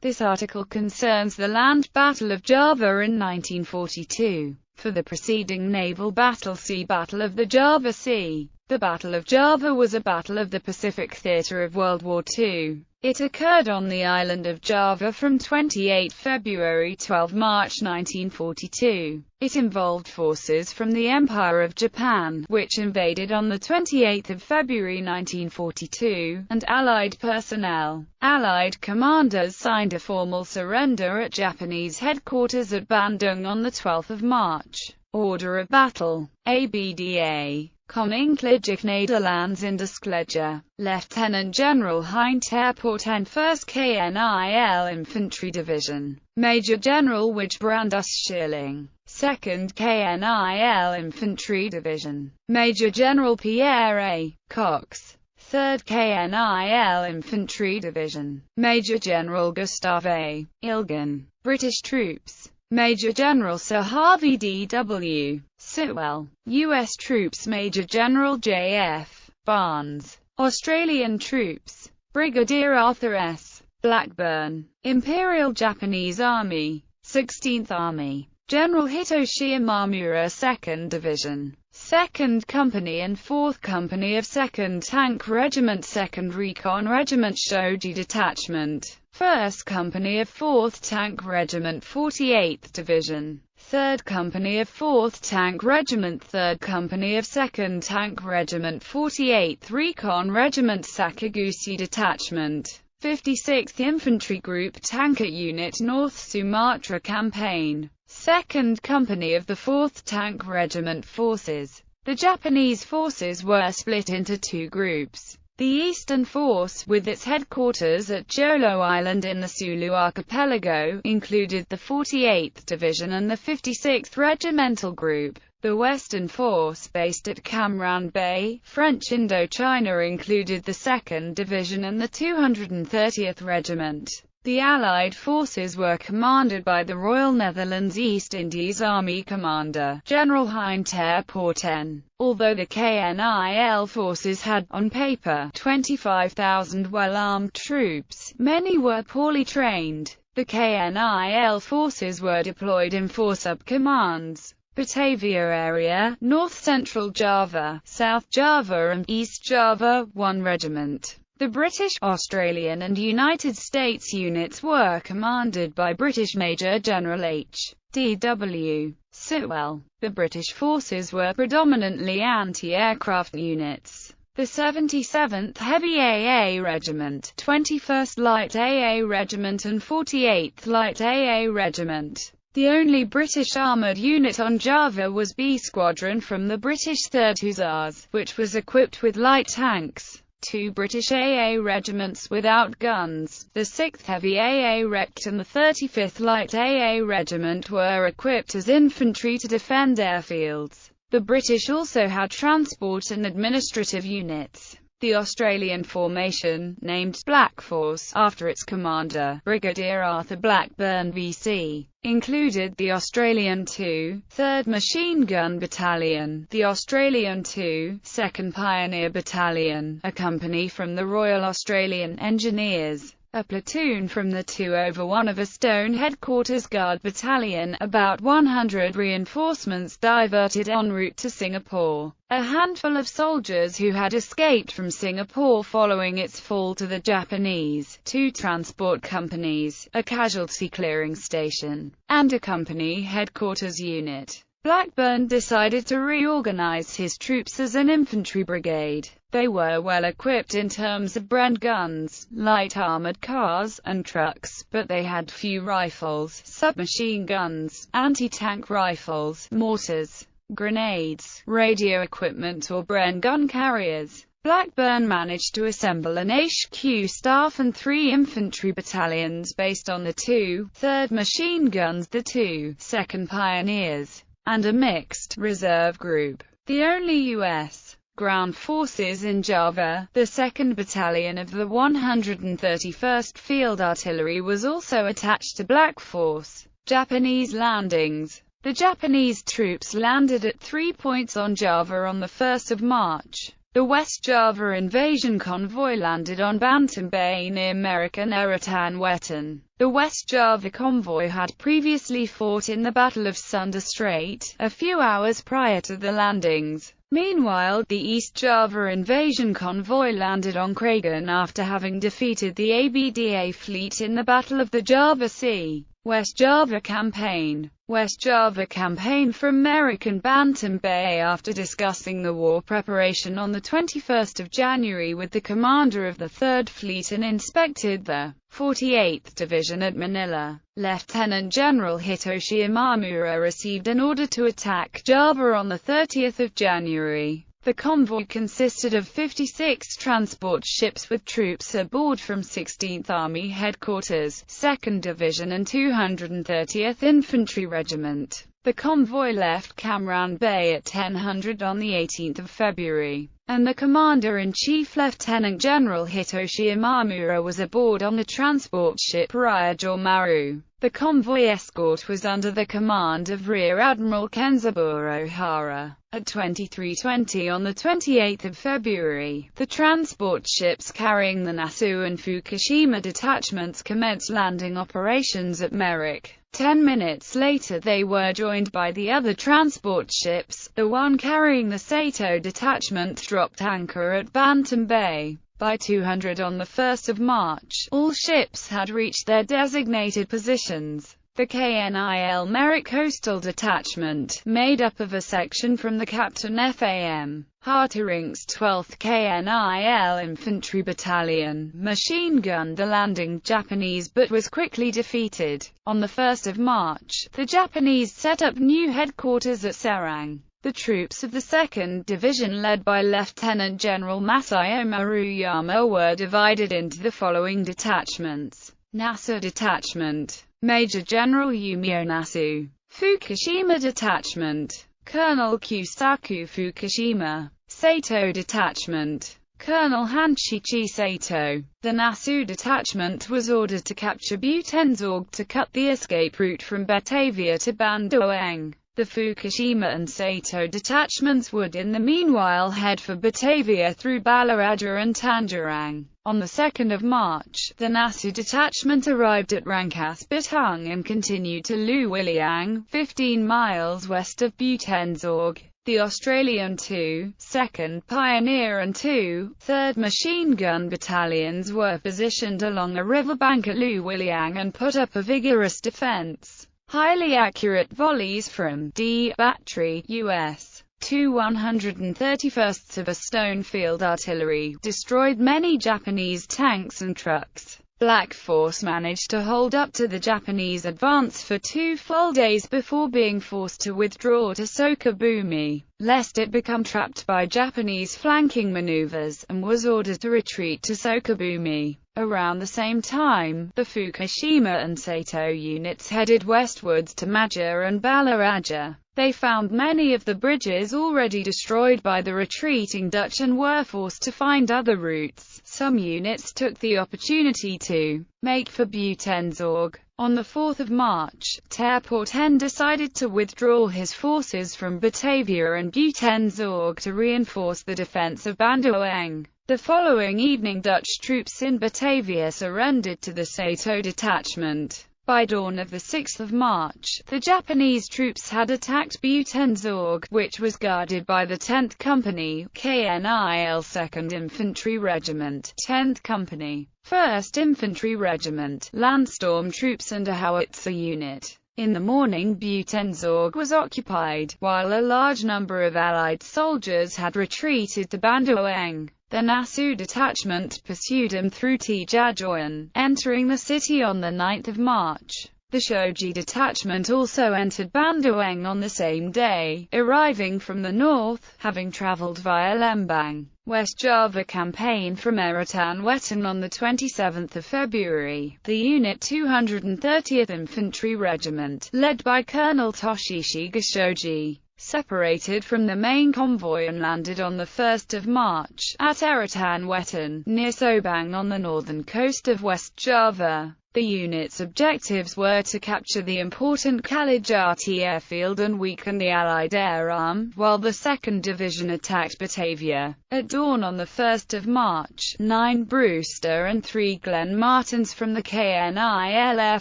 This article concerns the land battle of Java in 1942. For the preceding naval battle, see Battle of the Java Sea. The Battle of Java was a battle of the Pacific theater of World War II. It occurred on the island of Java from 28 February to 12 March 1942. It involved forces from the Empire of Japan, which invaded on 28 February 1942, and Allied personnel. Allied commanders signed a formal surrender at Japanese headquarters at Bandung on 12 March. Order of battle. ABDA. Koninklijke Nederlands Indiscleger. Lieutenant General Hinterpoort en 1st KNIL Infantry Division. Major General Wijbrandus Schilling. 2nd KNIL Infantry Division. Major General Pierre A. Cox. 3rd KNIL Infantry Division. Major General Gustav A. Ilgen. British troops. Major General Sir Harvey D.W. Sitwell. U.S. troops. Major General J.F. Barnes. Australian troops. Brigadier Arthur S. Blackburn. Imperial Japanese Army. 16th Army. General Hitoshi Imamura 2nd Division. 2nd Company and 4th Company of 2nd Tank Regiment, 2nd Recon Regiment, Shoji Detachment. 1st Company of 4th Tank Regiment, 48th Division. 3rd Company of 4th Tank Regiment, 3rd Company of 2nd Tank Regiment, 48th Recon Regiment, Sakaguchi Detachment. 56th Infantry Group Tanker Unit, North Sumatra Campaign. 2nd Company of the 4th Tank Regiment Forces. The Japanese forces were split into two groups. The Eastern Force, with its headquarters at Jolo Island in the Sulu Archipelago, included the 48th Division and the 56th Regimental Group. The Western Force, based at Cam Bay, French Indochina, included the 2nd Division and the 230th Regiment. The Allied forces were commanded by the Royal Netherlands East Indies Army Commander, General Hinterpoort en. Although the KNIL forces had, on paper, 25,000 well-armed troops, many were poorly trained. The KNIL forces were deployed in four sub-commands: Batavia Area, North Central Java, South Java and East Java. 1 regiment. The British, Australian and United States units were commanded by British Major General H. D. W. Sitwell. The British forces were predominantly anti-aircraft units. The 77th Heavy AA Regiment, 21st Light AA Regiment and 48th Light AA Regiment. The only British armoured unit on Java was B Squadron from the British 3rd Hussars, which was equipped with light tanks. 2 British AA regiments without guns, the 6th Heavy AA Rect and the 35th Light AA Regiment, were equipped as infantry to defend airfields. The British also had transport and administrative units. The Australian formation, named Black Force, after its commander, Brigadier Arthur Blackburn VC, included the Australian 2, 3rd Machine Gun Battalion, the Australian 2, 2nd Pioneer Battalion, a company from the Royal Australian Engineers, a platoon from the 201 of a Stone Headquarters Guard Battalion, about 100 reinforcements diverted en route to Singapore, a handful of soldiers who had escaped from Singapore following its fall to the Japanese, 2 transport companies, a casualty clearing station, and a company headquarters unit. Blackburn decided to reorganize his troops as an infantry brigade. They were well equipped in terms of Bren guns, light armored cars, and trucks, but they had few rifles, submachine guns, anti-tank rifles, mortars, grenades, radio equipment or Bren gun carriers. Blackburn managed to assemble an HQ staff and 3 infantry battalions based on the 2, 3rd machine guns, the 2, 2nd Pioneers, and a mixed reserve group. The only U.S. ground forces in Java, the 2nd Battalion of the 131st Field Artillery, was also attached to Black Force. Japanese landings. The Japanese troops landed at 3 points on Java on the 1st of March. The West Java invasion convoy landed on Bantam Bay near Marakan-Wetan. The West Java convoy had previously fought in the Battle of Sunda Strait, a few hours prior to the landings. Meanwhile, the East Java invasion convoy landed on Kragan after having defeated the ABDA fleet in the Battle of the Java Sea. West Java Campaign. West Java Campaign from Marakan Bantam Bay. After discussing the war preparation on the 21st of January with the commander of the 3rd Fleet and inspected the 48th Division at Manila, Lieutenant General Hitoshi Imamura received an order to attack Java on the 30th of January. The convoy consisted of 56 transport ships with troops aboard from 16th Army Headquarters, 2nd Division and 230th Infantry Regiment. The convoy left Kamran Bay at 1000 on the 18th of February, and the Commander-in-Chief Lieutenant General Hitoshi Imamura was aboard on the transport ship Ryujou Maru. The convoy escort was under the command of Rear Admiral Kenzaburo Hara. At 23:20 on the 28th of February, the transport ships carrying the Nasu and Fukushima detachments commenced landing operations at Merrick. 10 minutes later they were joined by the other transport ships. The one carrying the Sato detachment dropped anchor at Bantam Bay. By 200 on the 1st of March, all ships had reached their designated positions. The KNIL Merrick Coastal Detachment, made up of a section from the Captain F.A.M. Harterink's 12th KNIL Infantry Battalion, machine-gunned the landing Japanese but was quickly defeated. On the 1st of March, the Japanese set up new headquarters at Serang. The troops of the 2nd Division led by Lieutenant General Masayo Maruyama were divided into the following detachments. Nasu Detachment, Major General Yumio Nasu. Fukushima Detachment, Colonel Kusaku Fukushima. Sato Detachment, Colonel Hanshichi Sato. The Nasu Detachment was ordered to capture Butenzorg to cut the escape route from Batavia to Bandoeng. The Fukushima and Sato detachments would in the meanwhile head for Batavia through Balaraja and Tangerang. On the 2nd of March, the Nasu detachment arrived at Rangkas Bitung and continued to Luwiliang, 15 miles west of Butenzorg. The Australian 2, 2nd Pioneer and 2, 3rd Machine Gun Battalions were positioned along a riverbank at Luwiliang and put up a vigorous defense. Highly accurate volleys from D Battery US 2/131 of a Stonefield artillery destroyed many Japanese tanks and trucks. Black Force managed to hold up to the Japanese advance for 2 full days before being forced to withdraw to Sokabumi, lest it become trapped by Japanese flanking maneuvers, and was ordered to retreat to Sokabumi. Around the same time, the Fukushima and Sato units headed westwards to Maja and Balaraja. They found many of the bridges already destroyed by the retreating Dutch and were forced to find other routes. Some units took the opportunity to make for Butenzorg. On the 4th of March, Terporten decided to withdraw his forces from Batavia and Butenzorg to reinforce the defense of Bandoeng. The following evening Dutch troops in Batavia surrendered to the Sato detachment. By dawn of the 6th of March, the Japanese troops had attacked Butenzorg, which was guarded by the 10th Company, KNIL 2nd Infantry Regiment, 10th Company, 1st Infantry Regiment, Landstorm troops and a howitzer unit. In the morning Butenzorg was occupied, while a large number of Allied soldiers had retreated to Bandoeng. The Nasu detachment pursued him through Tijajuan, entering the city on the 9th of March. The Shoji detachment also entered Bandoeng on the same day, arriving from the north, having traveled via Lembang. West Java campaign from Marakan-Wetan on the 27th of February. The Unit 230th Infantry Regiment, led by Colonel Toshishi Gishoji, separated from the main convoy and landed on the 1st of March, at Marakan-Wetan, near Sobang on the northern coast of West Java. The unit's objectives were to capture the important Kalijati airfield and weaken the Allied air arm, while the 2nd Division attacked Batavia. At dawn on 1 March, 9 Brewster and 3 Glenn Martins from the KNIL Air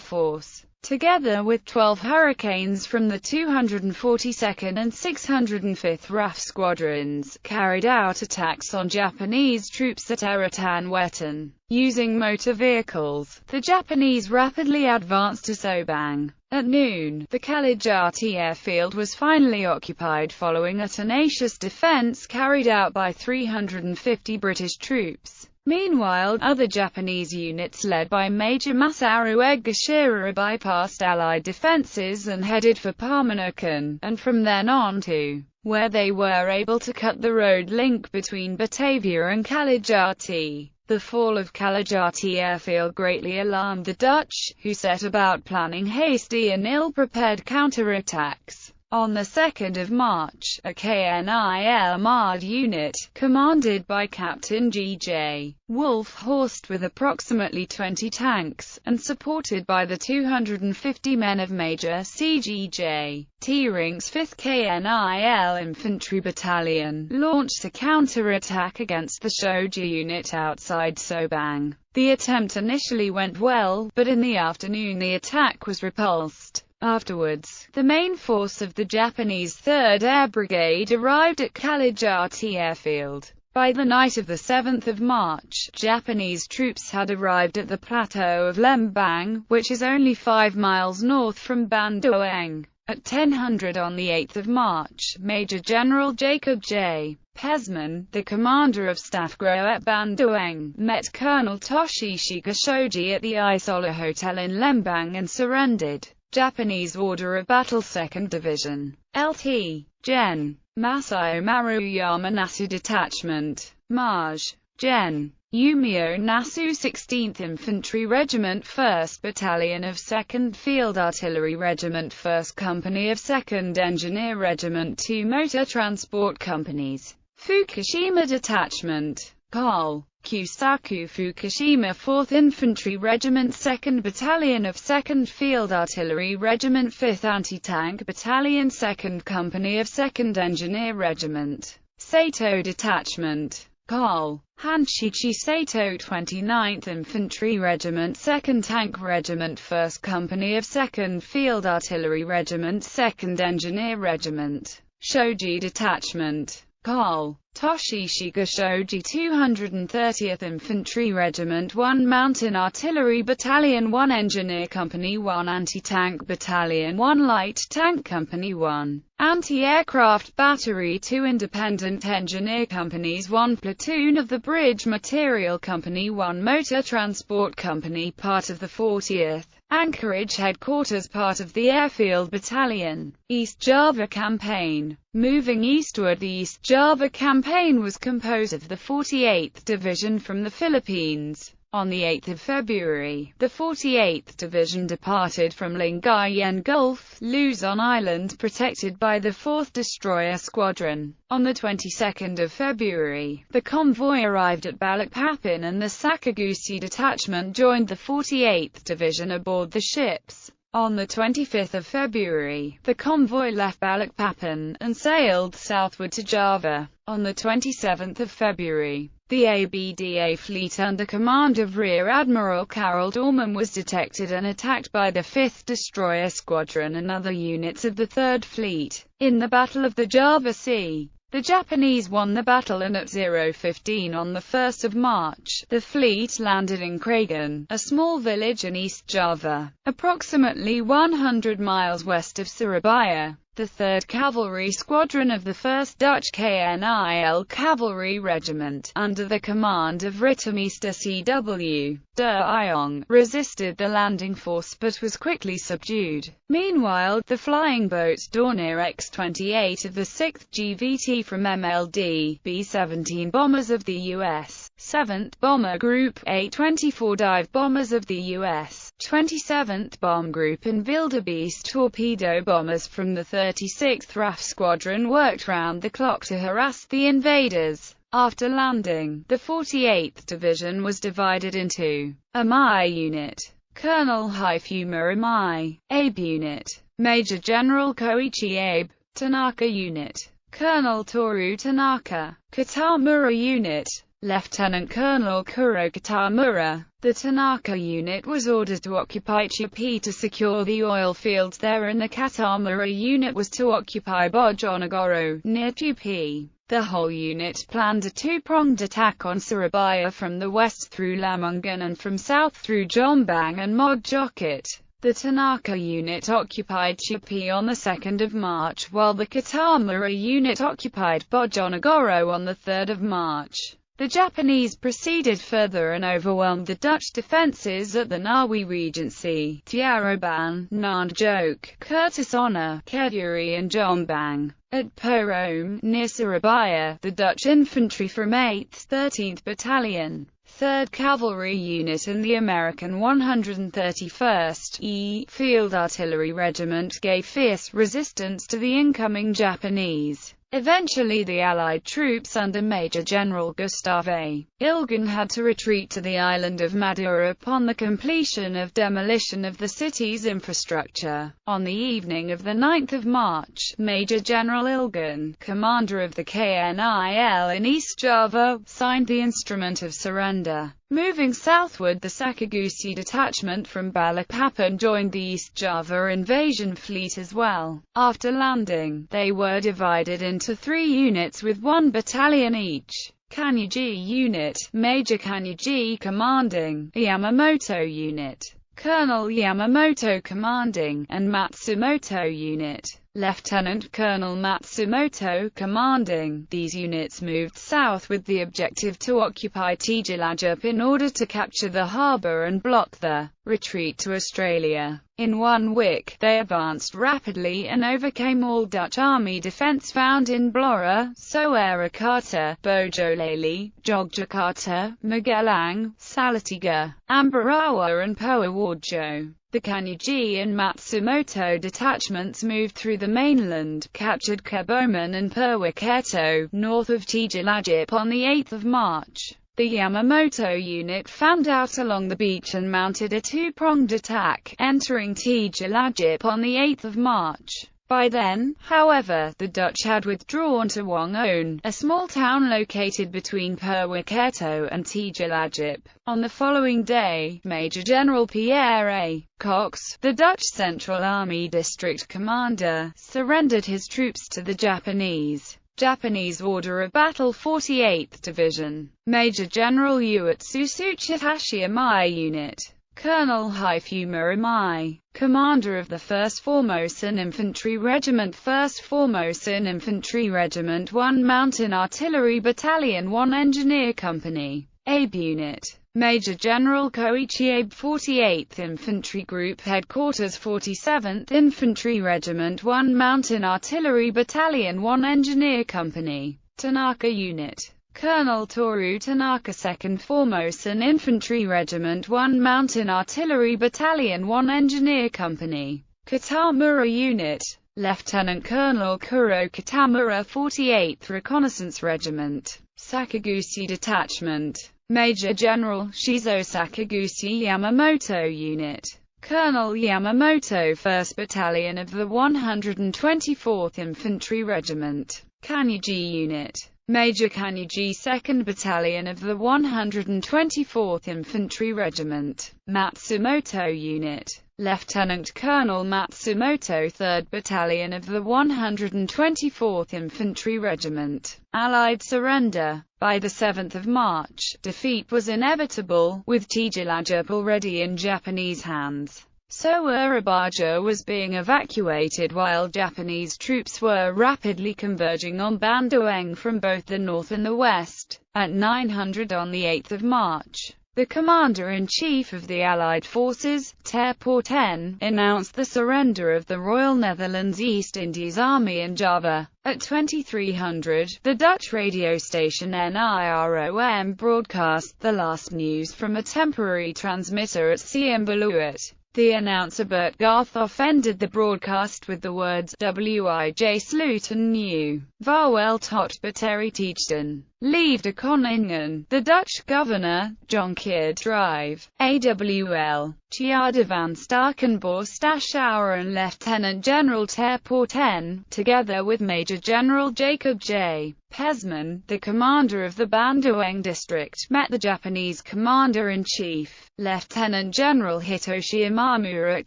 Force, together with 12 Hurricanes from the 242nd and 605th RAF squadrons, carried out attacks on Japanese troops at Eretan-Wetan. Using motor vehicles, the Japanese rapidly advanced to Sobang. At noon, the Kalijati airfield was finally occupied following a tenacious defense carried out by 350 British troops. Meanwhile, other Japanese units led by Major Masaru Egashira bypassed Allied defenses and headed for Parmanakan, and from then on to where they were able to cut the road link between Batavia and Kalijati. The fall of Kalijati airfield greatly alarmed the Dutch, who set about planning hasty and ill-prepared counterattacks. On 2 March, a KNIL Armoured unit, commanded by Captain G.J. Wolf-Horst with approximately 20 tanks, and supported by the 250 men of Major C.G.J. Tering's 5th KNIL Infantry Battalion, launched a counterattack against the Shoji unit outside Sobang. The attempt initially went well, but in the afternoon the attack was repulsed. Afterwards, the main force of the Japanese 3rd Air Brigade arrived at Kalijati airfield. By the night of 7 March, Japanese troops had arrived at the plateau of Lembang, which is only 5 miles north from Bandoeng. At 10:00 on 8 March, Major General Jacob J. Pesman, the commander of Staff GRO at Bandoeng, met Colonel Toshishi Shoji at the Isola Hotel in Lembang and surrendered. Japanese Order of Battle 2nd Division. Lt. Gen. Masayo Maruyama Nasu Detachment. Maj. Gen. Yumio Nasu 16th Infantry Regiment 1st Battalion of 2nd Field Artillery Regiment 1st Company of 2nd Engineer Regiment 2 Motor Transport Companies. Fukushima Detachment. Col. Kusaku Fukushima 4th Infantry Regiment 2nd Battalion of 2nd Field Artillery Regiment 5th Anti-Tank Battalion 2nd Company of 2nd Engineer Regiment. Sato Detachment. Col. Hanshichi Sato 29th Infantry Regiment 2nd Tank Regiment 1st Company of 2nd Field Artillery Regiment 2nd Engineer Regiment. Shoji Detachment. Col. Toshishi Shoji 230th Infantry Regiment 1 Mountain Artillery Battalion 1 Engineer Company 1 Anti-Tank Battalion 1 Light Tank Company 1 Anti-Aircraft Battery 2 Independent Engineer Companies 1 Platoon of the Bridge Material Company 1 Motor Transport Company part of the 40th Anchorage Headquarters part of the Airfield Battalion. East Java Campaign. Moving eastward, the East Java Campaign was composed of the 48th Division from the Philippines. On 8 February, the 48th Division departed from Lingayen Gulf, Luzon Island protected by the 4th Destroyer Squadron. On the 22nd of February, the convoy arrived at Balikpapan and the Sakaguchi Detachment joined the 48th Division aboard the ships. On the 25th of February, the convoy left Balikpapan and sailed southward to Java. On the 27th of February, the ABDA fleet under command of Rear Admiral Carol Dorman was detected and attacked by the 5th Destroyer Squadron and other units of the 3rd Fleet. In the Battle of the Java Sea, the Japanese won the battle and at 0:15 on 1 March, the fleet landed in Kragan, a small village in East Java, approximately 100 miles west of Surabaya. The 3rd Cavalry Squadron of the 1st Dutch KNIL Cavalry Regiment, under the command of Rittermeester C.W. de Jong, resisted the landing force but was quickly subdued. Meanwhile, the flying boat Dornier X-28 of the 6th GVT from MLD B-17 bombers of the U.S. 7th Bomber Group, A-24 dive bombers of the U.S. 27th Bomb Group and Wildebeest torpedo bombers from the 36th RAF Squadron worked round the clock to harass the invaders. After landing, the 48th Division was divided into a MI unit, Colonel Hifumi, Abe Unit. Major General Koichi Abe, Tanaka Unit. Colonel Toru Tanaka, Kitamura Unit. Lieutenant Colonel Kuro Kitamura. The Tanaka Unit was ordered to occupy Chupi to secure the oil fields there, and the Kitamura Unit was to occupy Bojonegoro, near Chupi. The whole unit planned a two-pronged attack on Surabaya from the west through Lamongan and from south through Jombang and Mojoket. The Tanaka Unit occupied Chupi on the 2nd of March, while the Kitamura Unit occupied Bojonegoro on the 3rd of March. The Japanese proceeded further and overwhelmed the Dutch defences at the Ngawi Regency, Tiaroban, Nandjok, Curtis Honor, Keduri and Jombang. At Porome, near Surabaya, the Dutch infantry from 8th, 13th Battalion, 3rd Cavalry Unit and the American 131st E Field Artillery Regiment gave fierce resistance to the incoming Japanese. Eventually the Allied troops under Major General Gustave Ilgen had to retreat to the island of Madura upon the completion of demolition of the city's infrastructure. On the evening of the 9th of March, Major General Ilgen, commander of the KNIL in East Java, signed the instrument of surrender. Moving southward, the Sakaguchi detachment from Balikpapan joined the East Java invasion fleet as well. After landing, they were divided into 3 units with 1 battalion each. Kanyuji Unit, Major Kanyuji commanding, Yamamoto Unit, Colonel Yamamoto commanding, and Matsumoto Unit, Lieutenant Colonel Matsumoto commanding. These units moved south with the objective to occupy Tijilajap in order to capture the harbour and block the retreat to Australia. In 1 week, they advanced rapidly and overcame all Dutch Army defence found in Blora, Surakarta, Bojolali, Jogjakarta, Magelang, Salatiga, Ambarawa and Purworejo. The Kanyuji and Matsumoto detachments moved through the mainland, captured Keboman and Purwokerto, north of Tijilajap on the 8th of March. The Yamamoto unit fanned out along the beach and mounted a two-pronged attack, entering Tijilajap on the 8th of March. By then, however, the Dutch had withdrawn to Wangon, a small town located between Purwokerto and Tijilajap. On the following day, Major General Pierre A. Cox, the Dutch Central Army District Commander, surrendered his troops to the Japanese. Japanese Order of Battle 48th Division. Major General Uetsusu Hashiyama Unit. Colonel Hifumi, commander of the 1st Formosan Infantry Regiment, 1st Formosan Infantry Regiment, 1 Mountain Artillery Battalion, 1 Engineer Company. Abe Unit. Major General Koichi Abe, 48th Infantry Group Headquarters, 47th Infantry Regiment, 1 Mountain Artillery Battalion, 1 Engineer Company. Tanaka Unit. Colonel Toru Tanaka, 2nd Formosan Infantry Regiment, 1 Mountain Artillery Battalion, 1 Engineer Company. Kitamura Unit. Lieutenant Colonel Kuro Kitamura, 48th Reconnaissance Regiment. Sakaguchi Detachment. Major General Shizo Sakaguchi Yamamoto Unit. Colonel Yamamoto, 1st Battalion of the 124th Infantry Regiment. Kanyuji Unit. Major Kanyuji, 2nd Battalion of the 124th Infantry Regiment. Matsumoto Unit. Lieutenant Colonel Matsumoto, 3rd Battalion of the 124th Infantry Regiment. Allied surrender. By the 7th of March, defeat was inevitable, with Tijilajap already in Japanese hands. Surabaja was being evacuated while Japanese troops were rapidly converging on Bandoeng from both the north and the west. At 900 on the 8th of March, the Commander-in-Chief of the Allied Forces, Ter Porten, announced the surrender of the Royal Netherlands East Indies Army in Java. At 2300, the Dutch radio station NIROM broadcast the last news from a temporary transmitter at Siembaluit. The announcer Bert Garthoff ended the broadcast with the words, "Wij sluten nu, vaarwel tot battery Tijdsten." Leave de Koningen, the Dutch governor, Jonker Drive, AWL, Tjaarde van Starkenborst-Schouwer and Lieutenant General Ter Porten, together with Major General Jacob J. Pesman, the commander of the Bandoeng district, met the Japanese commander-in-chief, Lieutenant General Hitoshi Imamura at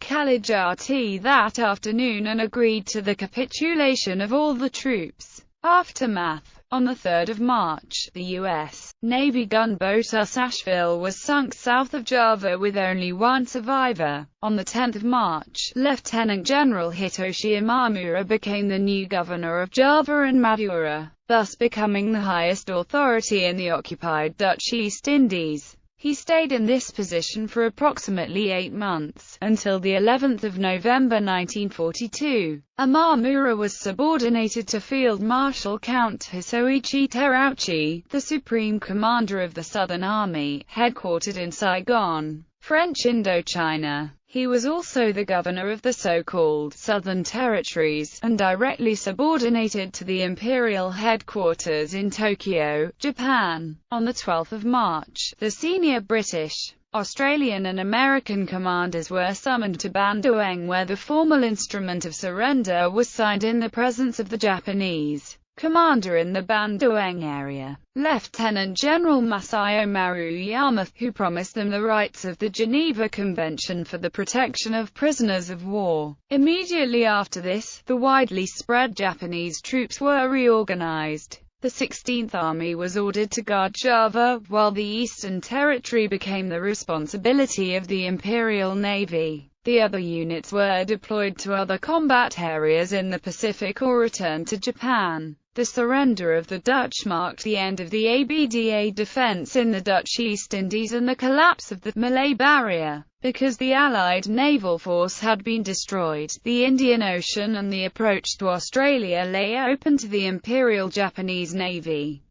Kalijati that afternoon and agreed to the capitulation of all the troops. Aftermath. On 3 March, the U.S. Navy gunboat Asheville was sunk south of Java with only one survivor. On 10 March, Lieutenant General Hitoshi Imamura became the new governor of Java and Madura, thus becoming the highest authority in the occupied Dutch East Indies. He stayed in this position for approximately 8 months, until the 11th of November 1942. Imamura was subordinated to Field Marshal Count Hisoichi Terauchi, the supreme commander of the Southern Army, headquartered in Saigon, French Indochina. He was also the governor of the so-called Southern Territories, and directly subordinated to the imperial headquarters in Tokyo, Japan. On 12 March, the senior British, Australian and American commanders were summoned to Bandoeng where the formal instrument of surrender was signed in the presence of the Japanese commander in the Bandoeng area, Lieutenant General Masayo Maruyama, who promised them the rights of the Geneva Convention for the protection of prisoners of war. Immediately after this, the widely spread Japanese troops were reorganized. The 16th Army was ordered to guard Java, while the Eastern Territory became the responsibility of the Imperial Navy. The other units were deployed to other combat areas in the Pacific or returned to Japan. The surrender of the Dutch marked the end of the ABDA defense in the Dutch East Indies and the collapse of the Malay Barrier. Because the Allied naval force had been destroyed, the Indian Ocean and the approach to Australia lay open to the Imperial Japanese Navy.